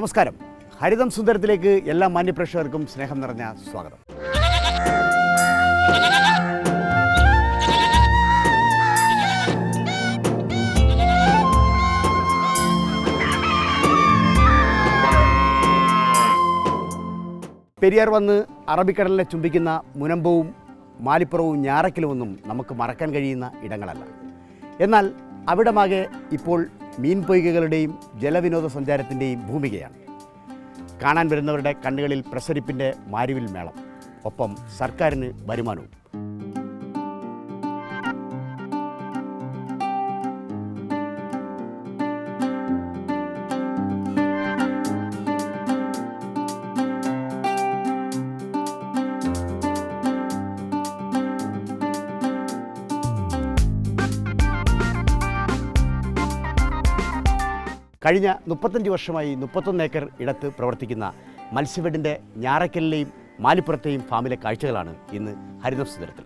നമസ്കാരം. ഹരിതം സുന്ദരത്തിലേക്ക് എല്ലാ മാന്യപ്രേക്ഷകർക്കും സ്നേഹം നിറഞ്ഞ സ്വാഗതം. പെരിയാർ വന്ന് അറബിക്കടലിനെ ചുംബിക്കുന്ന മുനമ്പവും മാലിപ്പുറവും ഞാറക്കലുമൊന്നും നമുക്ക് മറക്കാൻ കഴിയുന്ന ഇടങ്ങളല്ല. എന്നാൽ അവിടമാകെ ഇപ്പോൾ മീൻ പൊയ്കകളുടെയും ജലവിനോദസഞ്ചാരത്തിൻ്റെയും ഭൂമികയാണ്. കാണാൻ വരുന്നവരുടെ കണ്ണുകളിൽ പ്രസരിപ്പിൻ്റെ മാരിവിൽ മേളം, ഒപ്പം സർക്കാരിന് വരുമാനവും. കഴിഞ്ഞ 35 വർഷമായി 31 ഏക്കർ ഇടത്ത് പ്രവർത്തിക്കുന്ന മത്സ്യഫെഡിൻ്റെ ഞാറക്കലിലെയും മാലിപ്പുറത്തെയും ഫാമിലെ കാഴ്ചകളാണ് ഇന്ന് ഹരിതം സുന്ദരത്തിൽ.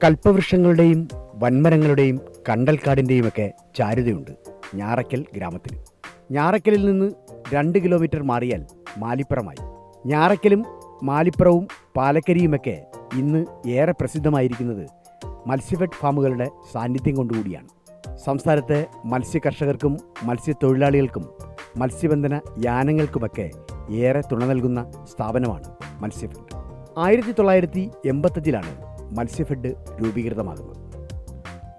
കൽപ്പവൃക്ഷങ്ങളുടെയും വൻമരങ്ങളുടെയും കണ്ടൽക്കാടിൻ്റെയുമൊക്കെ ചാരുതയുണ്ട് ഞാറക്കൽ ഗ്രാമത്തിൽ. ഞാറക്കലിൽ നിന്ന് 2 കിലോമീറ്റർ മാറിയാൽ മാലിപ്പുറമായി. ഞാറക്കലും മാലിപ്പുറവും പാലക്കരിയുമൊക്കെ ഇന്ന് ഏറെ പ്രസിദ്ധമായിരിക്കുന്നത് മത്സ്യഫെഡ് ഫാമുകളുടെ സാന്നിധ്യം കൊണ്ടുകൂടിയാണ്. സംസ്ഥാനത്തെ മത്സ്യകർഷകർക്കും മത്സ്യത്തൊഴിലാളികൾക്കും മത്സ്യബന്ധന യാനങ്ങൾക്കുമൊക്കെ ഏറെ തുണ നൽകുന്ന സ്ഥാപനമാണ് മത്സ്യഫെഡ്. 1985 മത്സ്യഫെഡ് രൂപീകൃതമാകുന്നത്.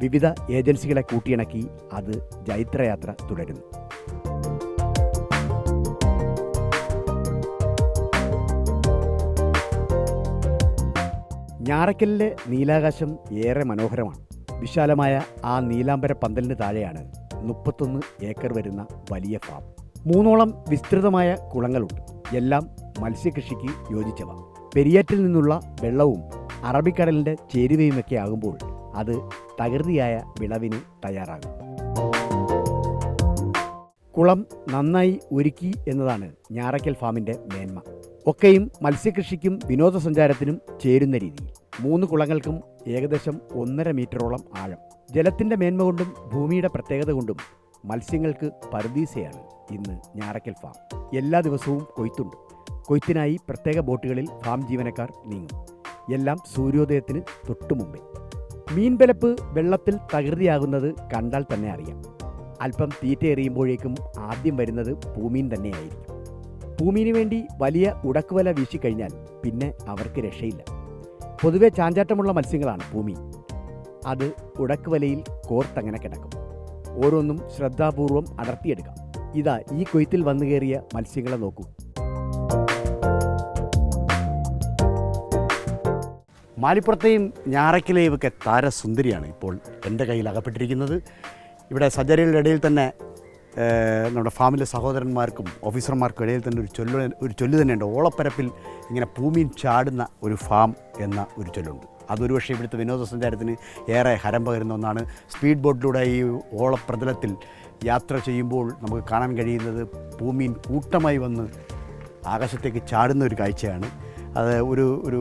വിവിധ ഏജൻസികളെ കൂട്ടിയിണക്കി അത് ജൈത്രയാത്ര തുടരുന്നു. ഞാറക്കലിലെ നീലാകാശം ഏറെ മനോഹരമാണ്. വിശാലമായ ആ നീലാംബര പന്തലിന് താഴെയാണ് 31 ഏക്കർ വരുന്ന വലിയ ഫാം. 3ഓളം വിസ്തൃതമായ കുളങ്ങളുണ്ട്. എല്ലാം മത്സ്യകൃഷിക്ക് യോജിച്ചവ. പെരിയാറ്റിൽ നിന്നുള്ള വെള്ളവും അറബിക്കടലിൻ്റെ ചേരുവയുമൊക്കെ ആകുമ്പോൾ അത് തകൃതിയായ വിളവിന് തയ്യാറാകും. കുളം നന്നായി ഒരുക്കി എന്നതാണ് ഞാറക്കൽ ഫാമിൻ്റെ മേന്മ. ഒക്കെയും മത്സ്യകൃഷിക്കും വിനോദസഞ്ചാരത്തിനും ചേരുന്ന രീതിയിൽ. 3 കുളങ്ങൾക്കും ഏകദേശം 1.5 മീറ്ററോളം ആഴം. ജലത്തിൻ്റെ മേന്മ കൊണ്ടും ഭൂമിയുടെ പ്രത്യേകത കൊണ്ടും മത്സ്യങ്ങൾക്ക് പറുദീസയാണ് ഇന്ന് ഞാറക്കൽ ഫാം. എല്ലാ ദിവസവും കൊയ്ത്തുണ്ട്. കൊയ്ത്തിനായി പ്രത്യേക ബോട്ടുകളിൽ ഫാം ജീവനക്കാർ നീങ്ങും. എല്ലാം സൂര്യോദയത്തിന് തൊട്ടുമുമ്പേ. മീൻബലപ്പ് വെള്ളത്തിൽ തകൃതിയാകുന്നത് കണ്ടാൽ തന്നെ അറിയാം. അല്പം തീറ്റ എറിയുമ്പോഴേക്കും ആദ്യം വരുന്നത് പൂമീൻ തന്നെയായിരിക്കും. പൂമീന് വേണ്ടി വലിയ ഉടക്കുവല വീശിക്കഴിഞ്ഞാൽ പിന്നെ അവർക്ക് രക്ഷയില്ല. പൊതുവെ ചാഞ്ചാട്ടമുള്ള മത്സ്യങ്ങളാണ് പൂമീൻ. അത് ഉടക്കുവലയിൽ കോർത്തങ്ങനെ കിടക്കും. ഓരോന്നും ശ്രദ്ധാപൂർവം അടർത്തിയെടുക്കാം. ഇതാ ഈ കൊയ്ത്തിൽ വന്നു കയറിയ മത്സ്യങ്ങളെ നോക്കൂ. മാലിപ്പുറത്തെയും ഞാറക്കലെയും ഒക്കെ താരസുന്ദരിയാണ് ഇപ്പോൾ എൻ്റെ കയ്യിൽ അകപ്പെട്ടിരിക്കുന്നത്. ഇവിടെ സഞ്ചാരികളുടെ ഇടയിൽ തന്നെ നമ്മുടെ ഫാമിലെ സഹോദരന്മാർക്കും ഓഫീസർമാർക്കും ഇടയിൽ തന്നെ ഒരു ചൊല്ല് തന്നെയുണ്ട്. ഓളപ്പരപ്പിൽ ഇങ്ങനെ പൂമീൻ ചാടുന്ന ഒരു ഫാം എന്ന ഒരു ചൊല്ലുണ്ട്. അതൊരു പക്ഷേ ഇവിടുത്തെ വിനോദസഞ്ചാരത്തിന് ഏറെ ഹരം പകരുന്ന ഒന്നാണ്. സ്പീഡ് ബോട്ടിലൂടെ ഈ ഓളപ്രതലത്തിൽ യാത്ര ചെയ്യുമ്പോൾ നമുക്ക് കാണാൻ കഴിയുന്നത് പൂമീൻ കൂട്ടമായി വന്ന് ആകാശത്തേക്ക് ചാടുന്ന ഒരു കാഴ്ചയാണ്. അത് ഒരു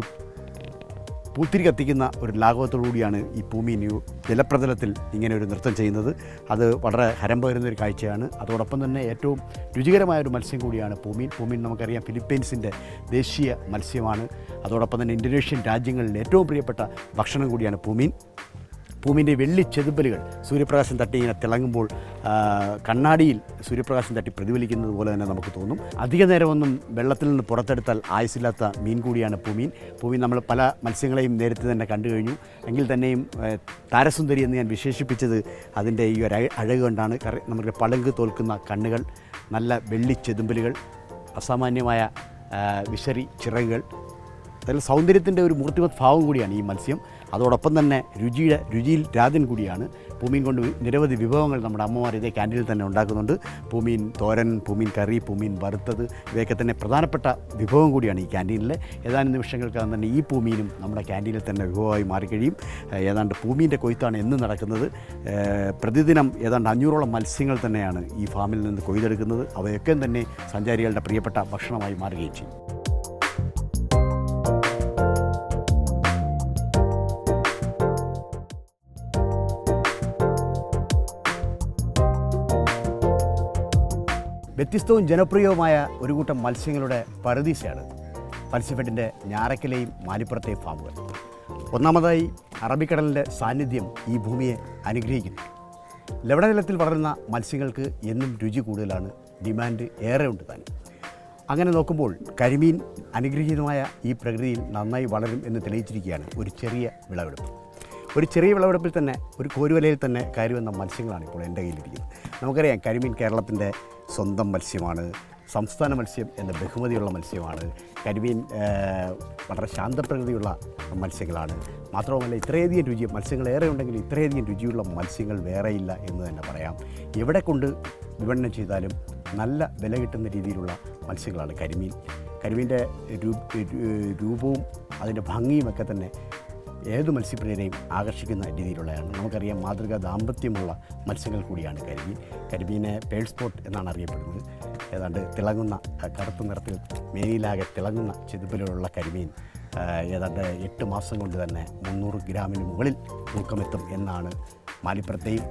പൂത്തിരി കത്തിക്കുന്ന ഒരു ലാഘവത്തോടു കൂടിയാണ് ഈ പൂമീൻ ജലപ്രതലത്തിൽ ഇങ്ങനെ ഒരു നൃത്തം ചെയ്യുന്നത്. അത് വളരെ ഹരം പകരുന്ന ഒരു കാഴ്ചയാണ്. അതോടൊപ്പം തന്നെ ഏറ്റവും രുചികരമായ ഒരു മത്സ്യം കൂടിയാണ് പൂമീൻ. പൂമീൻ നമുക്കറിയാം ഫിലിപ്പീൻസിൻ്റെ ദേശീയ മത്സ്യമാണ്. അതോടൊപ്പം തന്നെ ഇന്തോനേഷ്യൻ രാജ്യങ്ങളിൽ ഏറ്റവും പ്രിയപ്പെട്ട ഭക്ഷണം കൂടിയാണ് പൂമീൻ. പൂമീൻ്റെ വെള്ളി ചെതുമ്പലുകൾ സൂര്യപ്രകാശം തട്ടി ഇങ്ങനെ തിളങ്ങുമ്പോൾ കണ്ണാടിയിൽ സൂര്യപ്രകാശം തട്ടി പ്രതിഫലിക്കുന്നത് പോലെ തന്നെ നമുക്ക് തോന്നും. അധിക നേരമൊന്നും വെള്ളത്തിൽ നിന്ന് പുറത്തെടുത്താൽ ആയുസില്ലാത്ത മീൻ കൂടിയാണ് പൂമീൻ. പൂമീൻ നമ്മൾ പല മത്സ്യങ്ങളെയും നേരത്തെ തന്നെ കണ്ടു കഴിഞ്ഞു. എങ്കിൽ തന്നെയും താരസുന്ദരി എന്ന് ഞാൻ വിശേഷിപ്പിച്ചത് അതിൻ്റെ ഈ ഒരു അഴക് കൊണ്ടാണ്. നമുക്ക് പളുങ്ക് തോൽക്കുന്ന കണ്ണുകൾ, നല്ല വെള്ളി ചെതുമ്പലുകൾ, അസാമാന്യമായ വിശറി ചിറകുകൾ, അതിൽ സൗന്ദര്യത്തിൻ്റെ ഒരു മൂർത്തിമത് ഭാവം കൂടിയാണ് ഈ മത്സ്യം. അതോടൊപ്പം തന്നെ രുചിയിൽ രാജൻ കൂടിയാണ്. പൂമീൻ കൊണ്ട് നിരവധി വിഭവങ്ങൾ നമ്മുടെ അമ്മമാർ ഇതേ ക്യാൻറ്റീനിൽ തന്നെ ഉണ്ടാക്കുന്നുണ്ട്. പൂമീൻ തോരൻ, പൂമീൻ കറി, പൂമീൻ വറുത്തത്, ഇവയൊക്കെ തന്നെ പ്രധാനപ്പെട്ട വിഭവം കൂടിയാണ് ഈ ക്യാൻറ്റീനിലെ. ഏതാനും നിമിഷങ്ങൾക്കകം തന്നെ ഈ പൂമീനും നമ്മുടെ ക്യാൻറ്റീനിൽ തന്നെ വിഭവമായി മാറിക്കഴിയും. ഏതാണ്ട് പൂമീൻ്റെ കൊയ്ത്താണ് എന്നും നടക്കുന്നത്. പ്രതിദിനം ഏതാണ്ട് 500ഓളം മത്സ്യങ്ങൾ തന്നെയാണ് ഈ ഫാമിൽ നിന്ന് കൊയ്തെടുക്കുന്നത്. അവയൊക്കെ തന്നെ സഞ്ചാരികളുടെ പ്രിയപ്പെട്ട ഭക്ഷണമായി മാറുകയും ചെയ്യും. വ്യത്യസ്തവും ജനപ്രിയവുമായ ഒരു കൂട്ടം മത്സ്യങ്ങളുടെ പറുദീസയാണ് മത്സ്യഫെഡിൻ്റെ ഞാറയ്ക്കലെയും മാലിപ്പുറത്തെയും ഫാമുകൾ. ഒന്നാമതായി അറബിക്കടലിൻ്റെ സാന്നിധ്യം ഈ ഭൂമിയെ അനുഗ്രഹിക്കുന്നു. ലവണജലത്തിൽ വളരുന്ന മത്സ്യങ്ങൾക്ക് എന്നും രുചി കൂടുതലാണ്, ഡിമാൻഡ് ഏറെ ഉണ്ട് താനും. അങ്ങനെ നോക്കുമ്പോൾ കരിമീൻ അനുഗ്രഹീതമായ ഈ പ്രകൃതിയിൽ നന്നായി വളരും എന്ന് തെളിയിച്ചിരിക്കുകയാണ് ഒരു ചെറിയ വിളവെടുപ്പ്. ഒരു ചെറിയ വിളവെടുപ്പിൽ തന്നെ ഒരു കോരുവലയിൽ തന്നെ കയറി വന്ന മത്സ്യങ്ങളാണ് ഇപ്പോൾ എൻ്റെ കയ്യിലിരിക്കുന്നത്. നമുക്കറിയാം കരിമീൻ കേരളത്തിൻ്റെ സ്വന്തം മത്സ്യമാണ്, സംസ്ഥാന മത്സ്യം എന്ന ബഹുമതിയുള്ള മത്സ്യമാണ്. കരിമീൻ വളരെ ശാന്തപ്രകൃതിയുള്ള മത്സ്യങ്ങളാണ്. മാത്രവുമല്ല ഇത്രയധികം രുചി മത്സ്യങ്ങളേറെ ഉണ്ടെങ്കിൽ ഇത്രയധികം രുചിയുള്ള മത്സ്യങ്ങൾ വേറെയില്ല എന്ന് തന്നെ പറയാം. എവിടെ കൊണ്ട് വിപണനം ചെയ്താലും നല്ല വില കിട്ടുന്ന രീതിയിലുള്ള മത്സ്യങ്ങളാണ് കരിമീൻ. കരിമീൻ്റെ രൂപവും അതിൻ്റെ ഭംഗിയുമൊക്കെ തന്നെ ഏത് മത്സ്യപ്രിയരെയും ആകർഷിക്കുന്ന രീതിയിലുള്ളതാണ്. നമുക്കറിയാം മാതൃകാ ദാമ്പത്യമുള്ള മത്സ്യങ്ങൾ കൂടിയാണ് കരിമീൻ. കരിമീനെ പേൾ സ്പോട്ട് എന്നാണ് അറിയപ്പെടുന്നത്. ഏതാണ്ട് തിളങ്ങുന്ന കറുത്ത നിറത്തിൽ മേനിയിലാകെ തിളങ്ങുന്ന ചെതുമ്പലുകളുള്ള കരിമീൻ ഏതാണ്ട് 8 മാസം കൊണ്ട് തന്നെ 300 ഗ്രാമിന് മുകളിൽ തൂക്കമെത്തും എന്നാണ് മാലിപ്പുറത്തെയും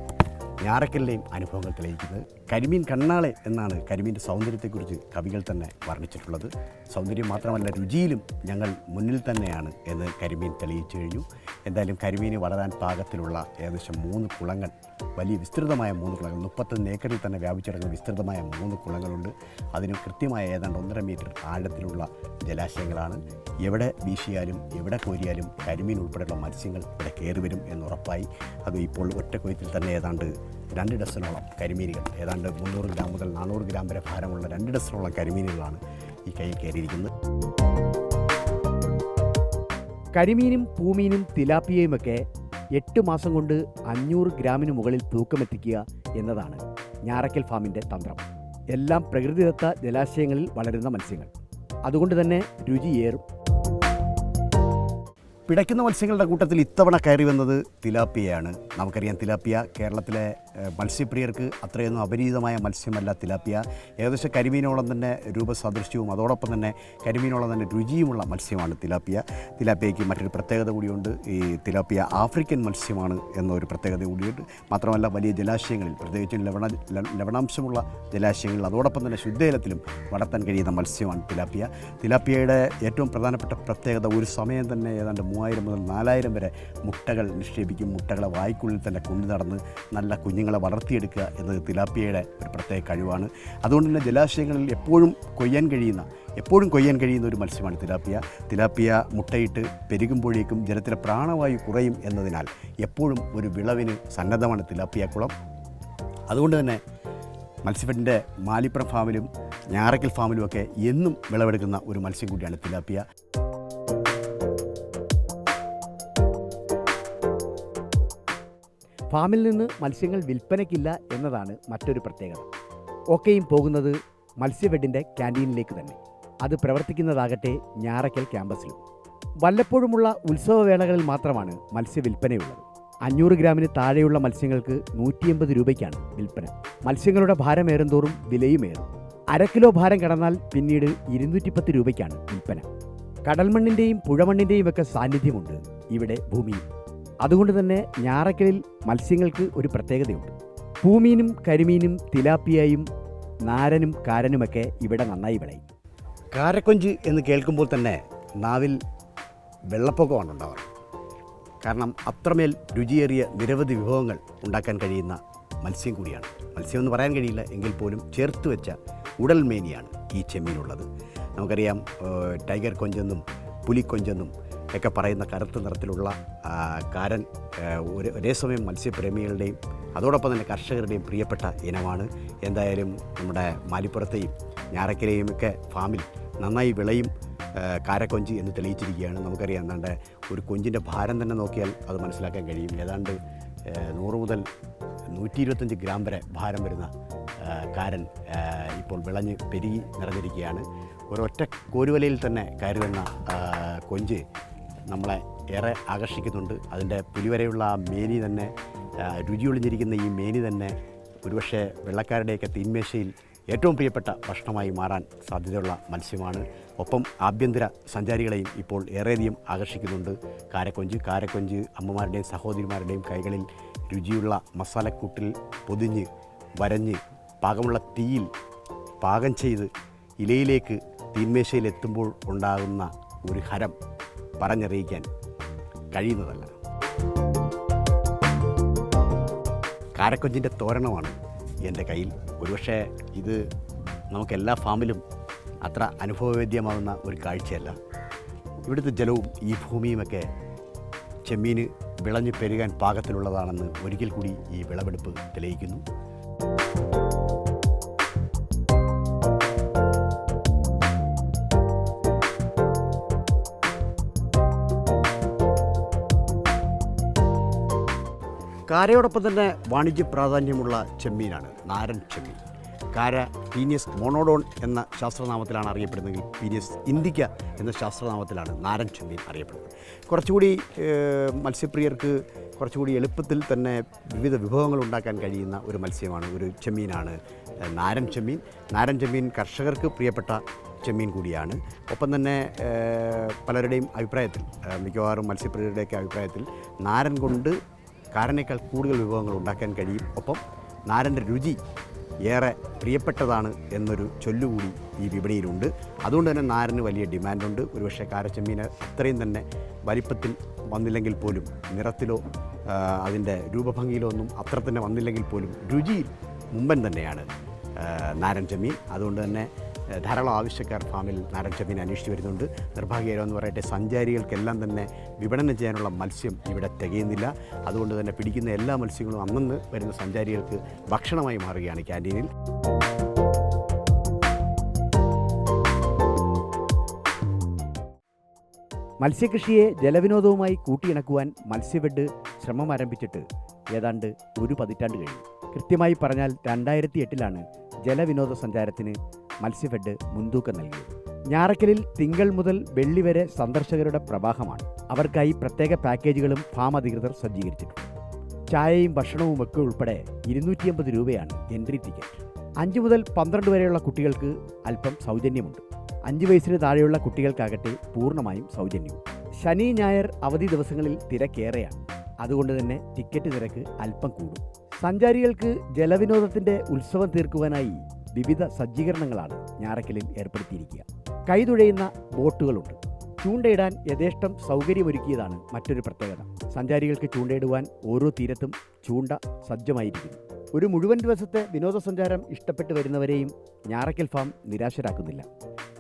ഞാറയ്ക്കലിൻ്റെയും അനുഭവങ്ങൾ തെളിയിക്കുന്നത്. കരിമീൻ കണ്ണാളെ എന്നാണ് കരിമീൻ്റെ സൗന്ദര്യത്തെക്കുറിച്ച് കവികൾ തന്നെ വർണ്ണിച്ചിട്ടുള്ളത്. സൗന്ദര്യം മാത്രമല്ല രുചിയിലും ഞങ്ങൾ മുന്നിൽ തന്നെയാണ് എന്ന് കരിമീൻ തെളിയിച്ചു കഴിഞ്ഞു. എന്തായാലും കരിമീന് വളരാൻ പാകത്തിലുള്ള ഏകദേശം 3 കുളങ്ങൾ, വലിയ വിസ്തൃതമായ 3 കുളങ്ങൾ, 31 ഏക്കറിൽ തന്നെ വ്യാപിച്ചിറങ്ങുന്ന വിസ്തൃതമായ 3 കുളങ്ങളുണ്ട്. അതിന് കൃത്യമായ ഏതാണ്ട് 1.5 മീറ്റർ ആഴത്തിലുള്ള ജലാശയങ്ങളാണ്. എവിടെ വീശിയാലും എവിടെ കോരിയാലും കരിമീൻ ഉൾപ്പെടെയുള്ള മത്സ്യങ്ങൾ ഇവിടെ കയറി വരും എന്നുറപ്പായി. അത് ഇപ്പോൾ ഒറ്റ കൊയ്ത്തിൽ തന്നെ ഏതാണ്ട് 2 ഡസനോളം കരിമീനുകൾ, ഏതാണ്ട് 300 ഗ്രാം മുതൽ 400 ഗ്രാം വരെ ഭാരമുള്ള 2 ഡസനോളം കരിമീനുകളാണ് ഈ കയ്യിൽ കയറിയിരിക്കുന്നത്. കരിമീനും പൂമീനും തിലാപ്പിയയുമൊക്കെ 8 മാസം കൊണ്ട് 500 ഗ്രാമിന് മുകളിൽ തൂക്കമെത്തിക്കുക എന്നതാണ് ഞാറയ്ക്കൽ ഫാമിൻ്റെ തന്ത്രം. എല്ലാം പ്രകൃതിദത്ത ജലാശയങ്ങളിൽ വളരുന്ന മത്സ്യങ്ങൾ, അതുകൊണ്ട് തന്നെ രുചിയേറും. പിടയ്ക്കുന്ന മത്സ്യങ്ങളുടെ കൂട്ടത്തിൽ ഇത്തവണ കയറി വന്നത് തിലാപ്പിയയാണ്. നമുക്കറിയാം തിലാപ്പിയ കേരളത്തിലെ മത്സ്യപ്രിയർക്ക് അത്രയൊന്നും അപരിചിതമായ മത്സ്യമല്ല തിലാപ്പിയ. ഏകദേശം കരിമീനോളം തന്നെ രൂപസാദൃശ്യവും അതോടൊപ്പം തന്നെ കരിമീനോളം തന്നെ രുചിയുമുള്ള മത്സ്യമാണ് തിലാപ്പിയ. തിലാപ്പിയയ്ക്ക് മറ്റൊരു പ്രത്യേകത കൂടിയുണ്ട്. ഈ തിലാപ്പിയ ആഫ്രിക്കൻ മത്സ്യമാണ് എന്നൊരു പ്രത്യേകത കൂടിയുണ്ട്. മാത്രമല്ല വലിയ ജലാശയങ്ങളിൽ, പ്രത്യേകിച്ചും ലവണാംശമുള്ള ജലാശയങ്ങളിൽ അതോടൊപ്പം തന്നെ ശുദ്ധജലത്തിലും വളർത്താൻ കഴിയുന്ന മത്സ്യമാണ് തിലാപ്പിയ. തിലാപ്പിയയുടെ ഏറ്റവും പ്രധാനപ്പെട്ട പ്രത്യേകത ഒരു സമയം തന്നെ ഏതാണ്ട് 3000 മുതൽ 4000 വരെ മുട്ടകൾ നിക്ഷേപിക്കും. മുട്ടകളെ വായ്ക്കുള്ളിൽ തന്നെ കൊണ്ടു നടന്ന് നല്ല കുഞ്ഞുങ്ങളെ വളർത്തിയെടുക്കുക എന്നത് തിലാപ്പിയയുടെ ഒരു പ്രത്യേക കഴിവാണ്. അതുകൊണ്ട് തന്നെ ജലാശയങ്ങളിൽ എപ്പോഴും കൊയ്യാൻ കഴിയുന്ന ഒരു മത്സ്യമാണ് തിലാപ്പിയ. തിലാപ്പിയ മുട്ടയിട്ട് പെരുകുമ്പോഴേക്കും ജലത്തിലെ പ്രാണവായു കുറയും എന്നതിനാൽ എപ്പോഴും ഒരു വിളവിന് സന്നദ്ധമാണ് തിലാപ്പിയ കുളം. അതുകൊണ്ട് തന്നെ മത്സ്യഫെഡിൻ്റെ മാലിപ്പുറം ഫാമിലും ഞാറയ്ക്കൽ ഫാമിലുമൊക്കെ എന്നും വിളവെടുക്കുന്ന ഒരു മത്സ്യം കൂടിയാണ് തിലാപ്പിയ. ഫാമിൽ നിന്ന് മത്സ്യങ്ങൾ വിൽപ്പനയ്ക്കില്ല എന്നതാണ് മറ്റൊരു പ്രത്യേകത. ഒക്കെയും പോകുന്നത് മത്സ്യഫെഡിൻ്റെ ക്യാൻറ്റീനിലേക്ക് തന്നെ. അത് പ്രവർത്തിക്കുന്നതാകട്ടെ ഞാറയ്ക്കൽ ക്യാമ്പസിലും. വല്ലപ്പോഴുമുള്ള ഉത്സവവേളകളിൽ മാത്രമാണ് മത്സ്യവിൽപ്പനയുള്ളത്. 500 ഗ്രാമിന് താഴെയുള്ള മത്സ്യങ്ങൾക്ക് 180 രൂപയ്ക്കാണ് വിൽപ്പന. മത്സ്യങ്ങളുടെ ഭാരമേറുന്തോറും വിലയുമേറും. 1/2 കിലോ ഭാരം കടന്നാൽ പിന്നീട് 210 രൂപയ്ക്കാണ് വിൽപ്പന. കടൽമണ്ണിൻ്റെയും പുഴമണ്ണിൻ്റെയും ഒക്കെ സാന്നിധ്യമുണ്ട് ഇവിടെ ഭൂമിയിൽ. അതുകൊണ്ട് തന്നെ ഞാറയ്ക്കലിൽ മത്സ്യങ്ങൾക്ക് ഒരു പ്രത്യേകതയുണ്ട്. പൂമീനും കരിമീനും തിലാപ്പിയയും നാരനും കാരനുമൊക്കെ ഇവിടെ നന്നായി വിളയും. കാരക്കൊഞ്ച് എന്ന് കേൾക്കുമ്പോൾ തന്നെ നാവിൽ വെള്ളപ്പൊക്കമാണ് ഉണ്ടാവാറ്. കാരണം അത്രമേൽ രുചിയേറിയ നിരവധി വിഭവങ്ങൾ ഉണ്ടാക്കാൻ കഴിയുന്ന മത്സ്യം കൂടിയാണ്. മത്സ്യമെന്ന് പറയാൻ കഴിയില്ല എങ്കിൽ പോലും ചേർത്ത് വെച്ച ഉടൽമേനിയാണ് ഈ ചെമ്മീനുള്ളത്. നമുക്കറിയാം ടൈഗർ കൊഞ്ചെന്നും പുലിക്കൊഞ്ചെന്നും ഒക്കെ പറയുന്ന കറുത്ത നിറത്തിലുള്ള കാരൻ ഒരേ സമയം മത്സ്യപ്രേമികളുടെയും അതോടൊപ്പം തന്നെ കർഷകരുടെയും പ്രിയപ്പെട്ട ഇനമാണ്. എന്തായാലും നമ്മുടെ മാലിപ്പുറത്തെയും ഞാറയ്ക്കലെയും ഒക്കെ ഫാമിൽ നന്നായി വിളയും കാരക്കൊഞ്ച് എന്ന് തെളിയിച്ചിരിക്കുകയാണ്. നമുക്കറിയാം എന്താണ്ട് ഒരു കൊഞ്ചിൻ്റെ ഭാരം തന്നെ നോക്കിയാൽ അത് മനസ്സിലാക്കാൻ കഴിയും. ഏതാണ്ട് 100 മുതൽ 125 ഗ്രാം വരെ ഭാരം വരുന്ന കാരൻ ഇപ്പോൾ വിളഞ്ഞ് പെരുകി നിറഞ്ഞിരിക്കുകയാണ്. ഒരൊറ്റ കോരുവലയിൽ തന്നെ കയറി വന്ന കൊഞ്ച് നമ്മളെ ഏറെ ആകർഷിക്കുന്നുണ്ട്. അതിൻ്റെ പുലിവരെയുള്ള ആ മേനി തന്നെ, രുചിയൊളിഞ്ഞിരിക്കുന്ന ഈ മേനി തന്നെ ഒരുപക്ഷെ വെള്ളക്കാരുടെയൊക്കെ തീന്മേശയിൽ ഏറ്റവും പ്രിയപ്പെട്ട ഭക്ഷണമായി മാറാൻ സാധ്യതയുള്ള മത്സ്യമാണ്. ഒപ്പം ആഭ്യന്തര സഞ്ചാരികളെയും ഇപ്പോൾ ഏറെയധികം ആകർഷിക്കുന്നുണ്ട് കാരക്കൊഞ്ച്. അമ്മമാരുടെയും സഹോദരിമാരുടെയും കൈകളിൽ രുചിയുള്ള മസാലക്കൂട്ടിൽ പൊതിഞ്ഞ് വരഞ്ഞ് പാകമുള്ള തീയിൽ പാകം ചെയ്ത് ഇലയിലേക്ക് തീന്മേശയിലെത്തുമ്പോൾ ഉണ്ടാകുന്ന ഒരു ഹരം പറഞ്ഞറിയിക്കാൻ കഴിയുന്നതല്ല. കാരക്കൊഞ്ചിൻ്റെ തോരണമാണ് എൻ്റെ കയ്യിൽ. ഒരുപക്ഷെ ഇത് നമുക്കെല്ലാ ഫാമിലും അത്ര അനുഭവവേദ്യമാകുന്ന ഒരു കാഴ്ചയല്ല. ഇവിടുത്തെ ജലവും ഈ ഭൂമിയുമൊക്കെ ചെമ്മീന് വിളഞ്ഞു പെരുകാൻ പാകത്തിലുള്ളതാണെന്ന് ഒരിക്കൽ കൂടി ഈ വിളവെടുപ്പ് തെളിയിക്കുന്നു. കാരയോടൊപ്പം തന്നെ വാണിജ്യ പ്രാധാന്യമുള്ള ചെമ്മീനാണ് നാരൻ ചെമ്മീൻ. കാര പീനിയസ് മോണോഡോൺ എന്ന ശാസ്ത്രനാമത്തിലാണ് അറിയപ്പെടുന്നതെങ്കിൽ പീനിയസ് ഇൻഡിക്ക എന്ന ശാസ്ത്രനാമത്തിലാണ് നാരൻ ചെമ്മീൻ അറിയപ്പെടുന്നത്. കുറച്ചുകൂടി മത്സ്യപ്രിയർക്ക് കുറച്ചുകൂടി എളുപ്പത്തിൽ തന്നെ വിവിധ വിഭവങ്ങൾ ഉണ്ടാക്കാൻ കഴിയുന്ന ഒരു മത്സ്യമാണ്, ഒരു ചെമ്മീനാണ് നാരൻ ചെമ്മീൻ. നാരൻ ചെമ്മീൻ കർഷകർക്ക് പ്രിയപ്പെട്ട ചെമ്മീൻ കൂടിയാണ്. ഒപ്പം തന്നെ പലരുടെയും അഭിപ്രായത്തിൽ, മിക്കവാറും മത്സ്യപ്രിയരുടെയൊക്കെ അഭിപ്രായത്തിൽ നാരൻ കൊണ്ട് കാരനേക്കാൾ കൂടുതൽ വിഭവങ്ങൾ ഉണ്ടാക്കാൻ കഴിയും. ഒപ്പം നാരൻ്റെ രുചി ഏറെ പ്രിയപ്പെട്ടതാണ് എന്നൊരു ചൊല്ലുകൂടി ഈ വിപണിയിലുണ്ട്. അതുകൊണ്ട് തന്നെ നാരന് വലിയ ഡിമാൻഡുണ്ട്. ഒരുപക്ഷെ കാരച്ചെമ്മീന് അത്രയും തന്നെ വലിപ്പത്തിൽ വന്നില്ലെങ്കിൽ പോലും, നിറത്തിലോ അതിൻ്റെ രൂപഭംഗിയിലോ ഒന്നും അത്ര തന്നെ വന്നില്ലെങ്കിൽ പോലും രുചിയിൽ മുമ്പൻ തന്നെയാണ് നാരൻ ചെമ്മീൻ. അതുകൊണ്ട് തന്നെ ധാരാളം ആവശ്യക്കാർ ഫാമിൽ നാരൻ ചെമ്മീൻ അന്വേഷിച്ച് വരുന്നുണ്ട്. നിർഭാഗ്യകരമെന്ന് പറയട്ടെ, സഞ്ചാരികൾക്കെല്ലാം തന്നെ വിപണനം ചെയ്യാനുള്ള മത്സ്യം ഇവിടെ തികയുന്നില്ല. അതുകൊണ്ട് തന്നെ പിടിക്കുന്ന എല്ലാ മത്സ്യങ്ങളും അന്നന്ന് വരുന്ന സഞ്ചാരികൾക്ക് ഭക്ഷണമായി മാറുകയാണ് ക്യാൻറ്റീനിൽ. മത്സ്യകൃഷിയെ ജലവിനോദവുമായി കൂട്ടിയിണക്കുവാൻ മത്സ്യഫെഡ് ശ്രമം ആരംഭിച്ചിട്ട് ഏതാണ്ട് ഒരു പതിറ്റാണ്ട് കഴിഞ്ഞു. കൃത്യമായി പറഞ്ഞാൽ 2008 ജലവിനോദസഞ്ചാരത്തിന് മത്സ്യഫെഡ് മുൻതൂക്കം നൽകിയത്. ഞാറയ്ക്കലിൽ തിങ്കൾ മുതൽ വെള്ളി വരെ സന്ദർശകരുടെ പ്രവാഹമാണ്. അവർക്കായി പ്രത്യേക പാക്കേജുകളും ഫാം അധികൃതർ സജ്ജീകരിച്ചിട്ടുണ്ട്. ചായയും ഭക്ഷണവും ഒക്കെ ഉൾപ്പെടെ 250 രൂപയാണ് എൻട്രി ടിക്കറ്റ്. 5 മുതൽ 12 വരെയുള്ള കുട്ടികൾക്ക് അല്പം സൗജന്യമുണ്ട്. 5 വയസ്സിന് താഴെയുള്ള കുട്ടികൾക്കാകട്ടെ പൂർണ്ണമായും സൗജന്യവും. ശനി ഞായർ അവധി ദിവസങ്ങളിൽ തിരക്കേറെയാണ്. അതുകൊണ്ട് തന്നെ ടിക്കറ്റ് നിരക്ക് അല്പം കൂടും. സഞ്ചാരികൾക്ക് ജലവിനോദത്തിൻ്റെ ഉത്സവം തീർക്കുവാനായി വിവിധ സജ്ജീകരണങ്ങളാണ് ഞാറയ്ക്കലിൽ ഏർപ്പെടുത്തിയിരിക്കുക. കൈതുഴയുന്ന ബോട്ടുകളുണ്ട്. ചൂണ്ടയിടാൻ യഥേഷ്ടം സൗകര്യമൊരുക്കിയതാണ് മറ്റൊരു പ്രത്യേകത. സഞ്ചാരികൾക്ക് ചൂണ്ടയിടുവാൻ ഓരോ തീരത്തും ചൂണ്ട സജ്ജമായിരിക്കുന്നു. ഒരു മുഴുവൻ ദിവസത്തെ വിനോദസഞ്ചാരം ഇഷ്ടപ്പെട്ട് വരുന്നവരെയും ഞാറയ്ക്കൽ ഫാം നിരാശരാക്കുന്നില്ല.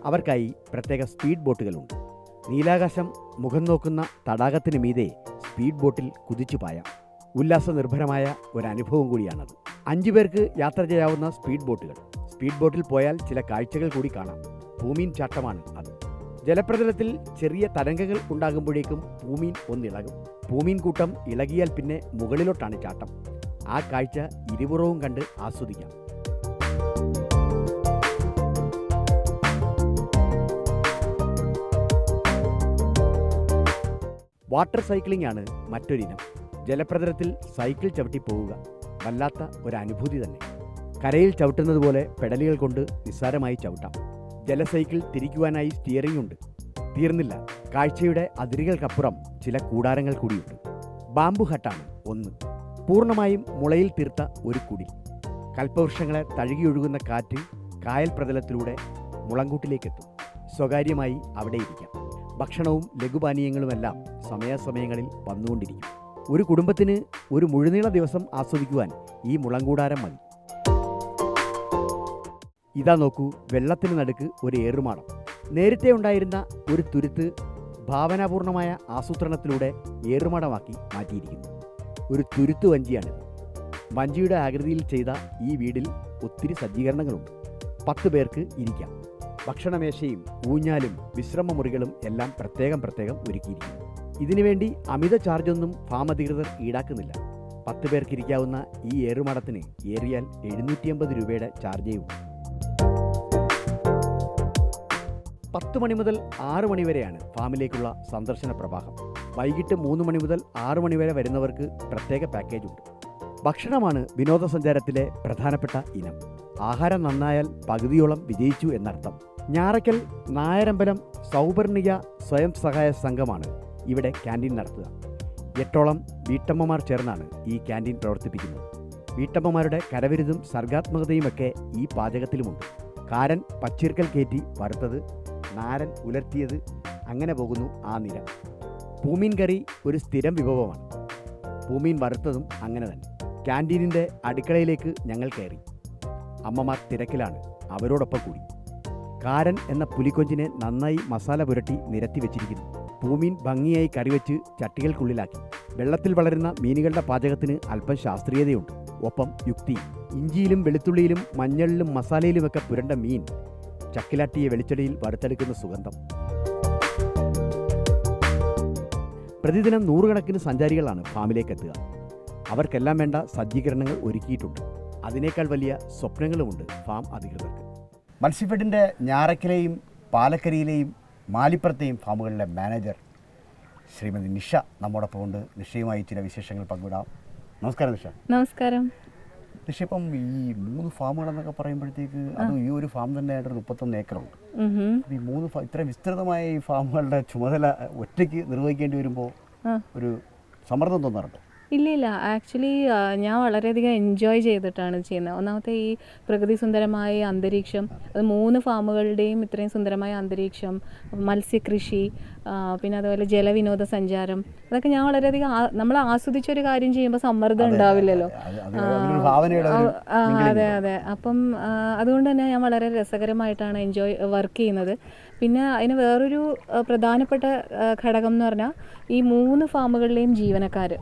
അവർക്കായി പ്രത്യേക സ്പീഡ് ബോട്ടുകളുണ്ട്. നീലാകാശം മുഖം നോക്കുന്ന തടാകത്തിന് മീതെ സ്പീഡ് ബോട്ടിൽ കുതിച്ചു പായാം. ഉല്ലാസനിർഭരമായ ഒരനുഭവം കൂടിയാണത്. 5 പേർക്ക് യാത്ര ചെയ്യാവുന്ന സ്പീഡ് ബോട്ടുകൾ. സ്പീഡ് ബോട്ടിൽ പോയാൽ ചില കാഴ്ചകൾ കൂടി കാണാം. പൂമീൻ ചാട്ടമാണ് അത്. ജലപ്രതലത്തിൽ ചെറിയ തരംഗങ്ങൾ ഉണ്ടാകുമ്പോഴേക്കും പൂമീൻ ഒന്നിളകും. പൂമീൻ കൂട്ടം ഇളകിയാൽ പിന്നെ മുകളിലോട്ടാണ് ചാട്ടം. ആ കാഴ്ച ഇരുപുറവും കണ്ട് ആസ്വദിക്കാം. വാട്ടർ സൈക്ലിംഗ് ആണ് മറ്റൊരിനം. ജലപ്രതലത്തിൽ സൈക്കിൾ ചവിട്ടി പോവുക വല്ലാത്ത ഒരനുഭൂതി തന്നെ. കരയിൽ ചവിട്ടുന്നത് പോലെ പെഡലുകൾ കൊണ്ട് നിസ്സാരമായി ചവിട്ടാം. ജലസൈക്കിൾ തിരിക്കുവാനായി സ്റ്റിയറിംഗ് ഉണ്ട്. തീർന്നില്ല, കാഴ്ചയുടെ അതിരുകൾക്കപ്പുറം ചില കൂടാരങ്ങൾ കൂടിയുണ്ട്. ബാംബു ഹട്ടാണ് ഒന്ന്. പൂർണ്ണമായും മുളയിൽ തീർത്ത ഒരു കുടിൽ. കൽപ്പവൃക്ഷങ്ങളെ തഴുകിയൊഴുകുന്ന കാറ്റ് കായൽ പ്രതലത്തിലൂടെ മുളങ്കൂട്ടിലേക്കെത്തും. സ്വകാര്യമായി അവിടെ ഇരിക്കാം. ഭക്ഷണവും ലഘുപാനീയങ്ങളുമെല്ലാം സമയാസമയങ്ങളിൽ വന്നുകൊണ്ടിരിക്കും. ഒരു കുടുംബത്തിന് ഒരു മുഴുനീള ദിവസം ആസ്വദിക്കുവാൻ ഈ മുളങ്കൂടാരം മതി. ഇതാ നോക്കൂ, വെള്ളത്തിന് നടുക്ക് ഒരു ഏറുമാടം. നേരത്തെ ഉണ്ടായിരുന്ന ഒരു തുരുത്ത് ഭാവനാപൂർണമായ ആസൂത്രണത്തിലൂടെ ഏറുമാടമാക്കി മാറ്റിയിരിക്കുന്നു. ഒരു തുരുത്ത് വഞ്ചിയാണിത്. വഞ്ചിയുടെ ആകൃതിയിൽ ചെയ്ത ഈ വീടിൽ ഒത്തിരി സജ്ജീകരണങ്ങളുണ്ട്. 10 പേർക്ക് ഇരിക്കാം. ഭക്ഷണമേശയും ഊഞ്ഞാലും വിശ്രമമുറികളും എല്ലാം പ്രത്യേകം ഒരുക്കിയിരിക്കുന്നു. ഇതിനുവേണ്ടി അമിത ചാർജൊന്നും ഫാം അധികൃതർ ഈടാക്കുന്നില്ല. 10 പേർക്കിരിക്കാവുന്ന ഈ ഏറുമാടത്തിന് ഏറിയാൽ 750 രൂപയുടെ ചാർജേ ഉള്ളൂ. 10 മണി മുതൽ 6 മണി വരെയാണ് ഫാമിലേക്കുള്ള സന്ദർശന പ്രവാഹം. വൈകിട്ട് 3 മണി മുതൽ 6 മണി വരെ വരുന്നവർക്ക് പ്രത്യേക പാക്കേജുണ്ട്. ഭക്ഷണമാണ് വിനോദസഞ്ചാരത്തിലെ പ്രധാനപ്പെട്ട ഇനം. ആഹാരം നന്നായാൽ പകുതിയോളം വിജയിച്ചു എന്നർത്ഥം. ഞാറയ്ക്കൽ നായരമ്പലം സൗപർണിക സ്വയം സഹായ സംഘമാണ് ഇവിടെ ക്യാൻറ്റീൻ നടത്തുക. 8ഓളം വീട്ടമ്മമാർ ചേർന്നാണ് ഈ ക്യാൻറ്റീൻ പ്രവർത്തിപ്പിക്കുന്നത്. വീട്ടമ്മമാരുടെ കരവിരുതും സർഗാത്മകതയുമൊക്കെ ഈ പാചകത്തിലുമുണ്ട്. കാരൻ പച്ചീർക്കൽ കയറ്റി വറുത്തത്, നാരൻ ഉലർത്തിയത്, അങ്ങനെ പോകുന്നു ആ നിര. പൂമീൻ കറി ഒരു സ്ഥിരം വിഭവമാണ്. പൂമീൻ വറുത്തതും അങ്ങനെ തന്നെ. ക്യാൻറ്റീനിൻ്റെ അടുക്കളയിലേക്ക് ഞങ്ങൾ കയറി. അമ്മമാർ തിരക്കിലാണ്, അവരോടൊപ്പം കൂടി. കാരൻ എന്ന പുലിക്കൊഞ്ചിനെ നന്നായി മസാല പുരട്ടി നിരത്തി വെച്ചിരിക്കുന്നു. പൂമീൻ ഭംഗിയായി കറിവെച്ച് ചട്ടികൾക്കുള്ളിലാക്കി. വെള്ളത്തിൽ വളരുന്ന മീനുകളുടെ പാചകത്തിന് അല്പം ശാസ്ത്രീയതയുണ്ട്, ഒപ്പം യുക്തി. ഇഞ്ചിയിലും വെളുത്തുള്ളിയിലും മഞ്ഞളിലും മസാലയിലുമൊക്കെ പുരണ്ട മീൻ ചക്കിലാട്ടിയ വെളിച്ചെടിയിൽ വറുത്തെടുക്കുന്ന സുഗന്ധം. പ്രതിദിനം നൂറുകണക്കിന് സഞ്ചാരികളാണ് ഫാമിലേക്ക് എത്തുക. അവർക്കെല്ലാം വേണ്ട സജ്ജീകരണങ്ങൾ ഒരുക്കിയിട്ടുണ്ട്. അതിനേക്കാൾ വലിയ സ്വപ്നങ്ങളുമുണ്ട് ഫാം അധികൃതർക്ക്. മത്സ്യഫെഡിൻ്റെ ഞാറക്കലെയും പാലക്കരയിലെയും മാലിപ്പുറത്തെയും ഫാമുകളിലെ മാനേജർ ശ്രീമതി നിഷ നമ്മോടൊപ്പം ഉണ്ട്. നിഷയുമായി ചില വിശേഷങ്ങൾ പങ്കിടാം. നമസ്കാരം നിഷ. നമസ്കാരം. നിഷ, ഇപ്പം ഈ 3 ഫാമുകളെന്നൊക്കെ പറയുമ്പോഴത്തേക്ക് അത് ഈ ഒരു ഫാം തന്നെ ആയിട്ട് 31 ഏക്കറുണ്ട്. ഈ 3 ഇത്രയും വിസ്തൃതമായ ഈ ഫാമുകളുടെ ചുമതല ഒറ്റയ്ക്ക് നിർവഹിക്കേണ്ടി വരുമ്പോൾ ഒരു സമ്മർദ്ദം തോന്നാറുണ്ട്? ഇല്ല, ആക്ച്വലി ഞാൻ വളരെയധികം എൻജോയ് ചെയ്തിട്ടാണ് ചെയ്യുന്നത്. ഒന്നാമത്തെ ഈ പ്രകൃതി സുന്ദരമായ അന്തരീക്ഷം, അത് 3 ഫാമുകളുടെയും ഇത്രയും സുന്ദരമായ അന്തരീക്ഷം, മത്സ്യകൃഷി, പിന്നെ അതുപോലെ ജലവിനോദസഞ്ചാരം, അതൊക്കെ ഞാൻ വളരെയധികം നമ്മൾ ആസ്വദിച്ചൊരു കാര്യം ചെയ്യുമ്പോൾ സമ്മർദ്ദം ഉണ്ടാവില്ലല്ലോ. അതെ. അപ്പം അതുകൊണ്ട് തന്നെ ഞാൻ വളരെ രസകരമായിട്ടാണ് വർക്ക് ചെയ്യുന്നത്. പിന്നെ അതിന് വേറൊരു പ്രധാനപ്പെട്ട ഘടകം എന്ന് പറഞ്ഞാൽ ഈ 3 ഫാമുകളിലെയും ജീവനക്കാർ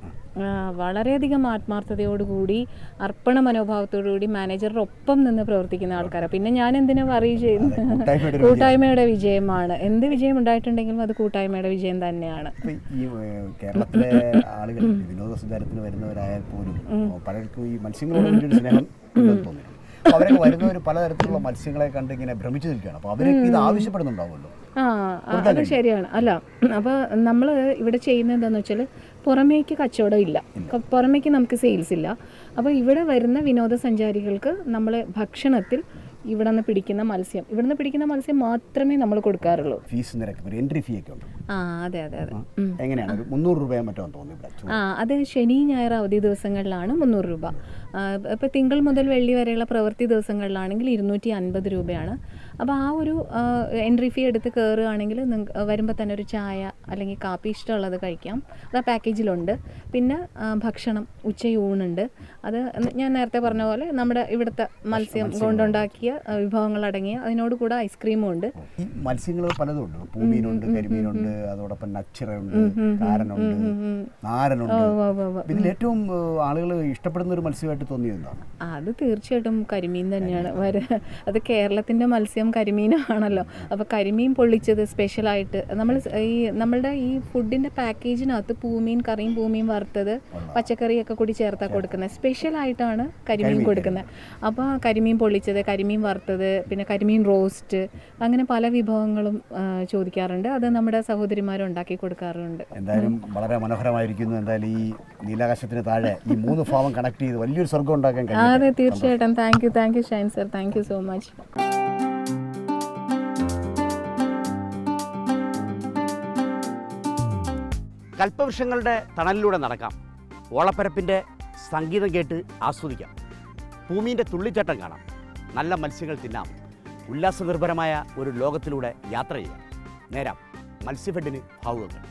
വളരെയധികം ആത്മാർത്ഥതയോടുകൂടി, അർപ്പണ മനോഭാവത്തോടുകൂടി മാനേജറുടെ ഒപ്പം നിന്ന് പ്രവർത്തിക്കുന്ന ആൾക്കാരാണ്. പിന്നെ ഞാൻ എന്തിനാ ചെയ്യുന്നത്, കൂട്ടായ്മയുടെ വിജയമാണ്. എന്ത് വിജയം ഉണ്ടായിട്ടുണ്ടെങ്കിലും അത് കൂട്ടായ്മയുടെ വിജയം തന്നെയാണ്. ഈ കേരളത്തിലെ ആളുകൾ വിനോദസഞ്ചാരത്തിന് വരുന്നവരായാൽ പോലും പലർക്കും ഈ മത്സ്യങ്ങളോട് സ്നേഹം തോന്നുന്നു. അപ്പോൾ അവരൊക്കെ വരുന്നവർ പലതരത്തിലുള്ള മത്സ്യങ്ങളെ കണ്ട് ഇങ്ങനെ ഭ്രമിച്ചു നിൽക്കുകയാണ്. അപ്പോൾ അവരൊക്കെ ഇത് ആവശ്യപ്പെടുന്നുണ്ടാവുമല്ലോ. അത് ശരിയാണ്. അല്ല, അപ്പോൾ നമ്മൾ ഇവിടെ ചെയ്യുന്നത് എന്താണെന്ന് വെച്ചാൽ പുറമേക്ക് കച്ചവടം ഇല്ല, പുറമേക്ക് നമുക്ക് സെയിൽസ് ഇല്ല. അപ്പോൾ ഇവിടെ വരുന്ന വിനോദസഞ്ചാരികൾക്ക് നമ്മൾ ഭക്ഷണത്തിൽ ഇവിടെ നിന്ന് പിടിക്കുന്ന മത്സ്യം മാത്രമേ നമ്മൾ കൊടുക്കാറുള്ളൂ. ഫീസ് നിരക്ക്, എൻട്രി ഫീ ഒക്കെ ഉണ്ട്. അതെ. എങ്ങനെയാണ്? ഒരു 300 രൂപയോ മറ്റോ തോന്നുന്നു. അത് ശനി ഞായർ അവധി ദിവസങ്ങളിലാണ് 300 രൂപ. ഇപ്പോൾ തിങ്കൾ മുതൽ വെള്ളി വരെയുള്ള പ്രവൃത്തി ദിവസങ്ങളിലാണെങ്കിൽ 250 രൂപയാണ്. അപ്പോൾ ആ ഒരു എൻട്രി ഫീ എടുത്ത് കയറുകയാണെങ്കിൽ വരുമ്പോൾ തന്നെ ഒരു ചായ അല്ലെങ്കിൽ കാപ്പി ഇഷ്ടമുള്ളത് കഴിക്കാം. അത് ആ പാക്കേജിലുണ്ട്. പിന്നെ ഭക്ഷണം, ഉച്ചയൂണുണ്ട്. അത് ഞാൻ നേരത്തെ പറഞ്ഞ പോലെ നമ്മുടെ ഇവിടുത്തെ മത്സ്യം കൊണ്ടുണ്ടാക്കിയ വിഭവങ്ങളടങ്ങിയ, അതിനോട് കൂടെ ഐസ്ക്രീമും ഉണ്ട്. ഈ മത്സ്യങ്ങൾ പലതും ഉണ്ട്. പൂമീനുണ്ട്, കരിമീനുണ്ട്, അതോടൊപ്പം നച്ചിറയുണ്ട്, കാരനുണ്ട്, നാരനുണ്ട്. ഇതിൽ ഏറ്റവും ആളുകൾ ഇഷ്ടപ്പെടുന്ന ഒരു മത്സ്യമായിട്ട് തോന്നിയതാണ്? അത് തീർച്ചയായിട്ടും കരിമീൻ തന്നെയാണ്. അത് കേരളത്തിൻ്റെ മത്സ്യം കരിമീനാണല്ലോ. അപ്പോൾ കരിമീൻ പൊള്ളിച്ചത് സ്പെഷ്യലായിട്ട് നമ്മളുടെ ഈ ഫുഡിൻ്റെ പാക്കേജിനകത്ത് പൂമീൻ കറിയും പൂമീൻ വറുത്തത് പച്ചക്കറിയൊക്കെ കൂടി ചേർത്താൽ കൊടുക്കുന്നത്. സ്പെഷ്യലായിട്ടാണ് കരിമീൻ കൊടുക്കുന്നത്. അപ്പോൾ കരിമീൻ പൊള്ളിച്ചത്, കരിമീൻ വറുത്തത്, പിന്നെ കരിമീൻ റോസ്റ്റ്, അങ്ങനെ പല വിഭവങ്ങളും ചോദിക്കാറുണ്ട്. അത് നമ്മുടെ സഹോദരിമാരും ഉണ്ടാക്കി കൊടുക്കാറുണ്ട്. എന്തായാലും വളരെ മനോഹരമായിരിക്കുന്നു. എന്തായാലും ഈ നീലാകാശത്തിന് താഴെ ഈ 3 ഫാമും കണക്ട് ചെയ്ത് വലിയൊരു സ്വർഗ്ഗം ഉണ്ടാക്കാൻ കഴിയും. അതെ, തീർച്ചയായിട്ടും. Thank you Shine sir, thank you so much. കൽപ്പവൃക്ഷങ്ങളുടെ തണലിലൂടെ നടക്കാം, ഓളപ്പരപ്പിൻ്റെ സംഗീതം കേട്ട് ആസ്വദിക്കാം, ഭൂമിൻ്റെ തുള്ളിച്ചട്ടം കാണാം, നല്ല മത്സ്യങ്ങൾ തിന്നാം, ഉല്ലാസനിർഭരമായ ഒരു ലോകത്തിലൂടെ യാത്ര ചെയ്യാം. നേരം മത്സ്യഫെഡിന് ഭാവുകങ്ങൾ.